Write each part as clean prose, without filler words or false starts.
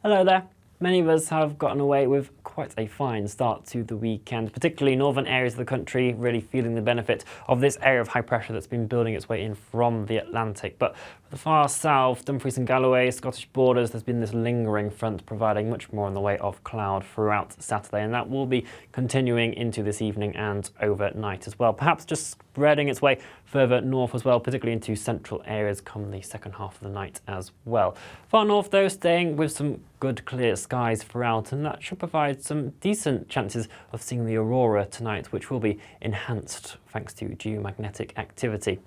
Hello there. Many of us have gotten away with quite a fine start to the weekend, particularly northern areas of the country really feeling the benefit of this area of high pressure that's been building its way in from the Atlantic. But for the far south, Dumfries and Galloway, Scottish borders, there's been this lingering front providing much more in the way of cloud throughout Saturday, and that will be continuing into this evening and overnight as well, perhaps just spreading its way further north as well, particularly into central areas come the second half of the night as well. Far north though, staying with some good clear skies throughout, and that should provide some decent chances of seeing the aurora tonight, which will be enhanced thanks to geomagnetic activity.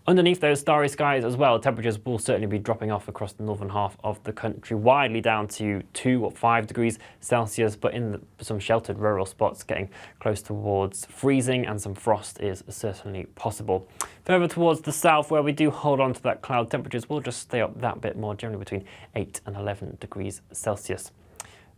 Underneath those starry skies as well, temperatures will certainly be dropping off across the northern half of the country, widely down to 2 or 5 degrees Celsius, but in some sheltered rural spots getting close towards freezing, and some frost is certainly possible. Further towards the south, where we do hold on to that cloud, temperatures will just stay up that bit more, generally between 8 and 11 degrees Celsius.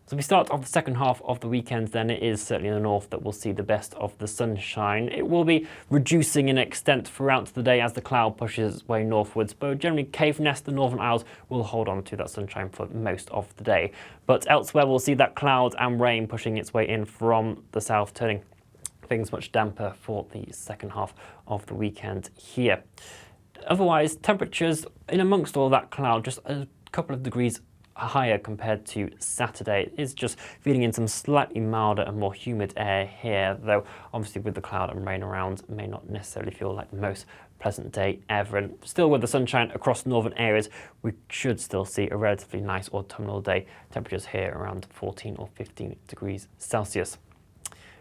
So we start off the second half of the weekend, then it is certainly in the north that we'll see the best of the sunshine. It will be reducing in extent throughout the day as the cloud pushes its way northwards, but generally Caithness, the Northern Isles, will hold on to that sunshine for most of the day. But elsewhere we'll see that cloud and rain pushing its way in from the south, turning things much damper for the second half of the weekend here. Otherwise, temperatures in amongst all that cloud, just a couple of degrees higher compared to Saturday. It is just feeding in some slightly milder and more humid air here, though obviously with the cloud and rain around may not necessarily feel like the most pleasant day ever. And still with the sunshine across northern areas, we should still see a relatively nice autumnal day. Temperatures here around 14 or 15 degrees Celsius.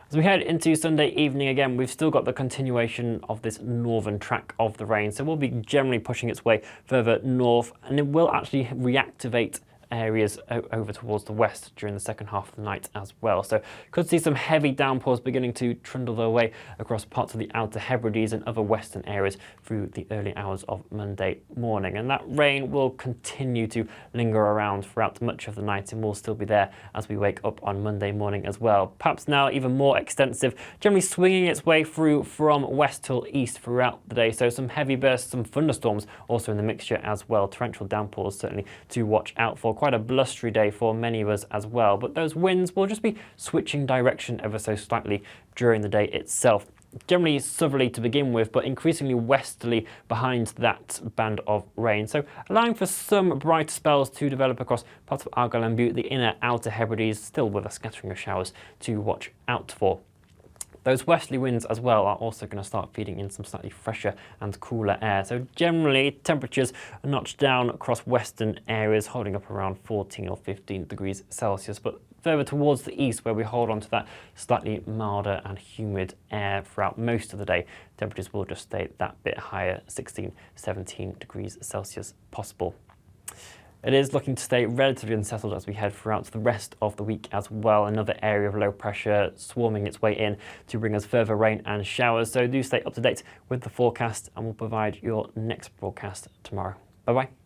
As we head into Sunday evening again, we've still got the continuation of this northern track of the rain, so we'll be generally pushing its way further north, and it will actually reactivate areas over towards the west during the second half of the night as well. So could see some heavy downpours beginning to trundle their way across parts of the Outer Hebrides and other western areas through the early hours of Monday morning. And that rain will continue to linger around throughout much of the night and will still be there as we wake up on Monday morning as well. Perhaps now even more extensive, generally swinging its way through from west till east throughout the day. So some heavy bursts, some thunderstorms also in the mixture as well. Torrential downpours certainly to watch out for. Quite a blustery day for many of us as well, but those winds will just be switching direction ever so slightly during the day itself. Generally southerly to begin with, but increasingly westerly behind that band of rain, so allowing for some bright spells to develop across parts of Argyll and Bute, the inner Outer Hebrides, still with a scattering of showers to watch out for. Those westerly winds as well are also going to start feeding in some slightly fresher and cooler air. So generally temperatures are notched down across western areas, holding up around 14 or 15 degrees Celsius. But further towards the east, where we hold on to that slightly milder and humid air throughout most of the day, temperatures will just stay that bit higher, 16, 17 degrees Celsius possible. It is looking to stay relatively unsettled as we head throughout the rest of the week as well. Another area of low pressure swarming its way in to bring us further rain and showers. So do stay up to date with the forecast, and we'll provide your next broadcast tomorrow. Bye bye.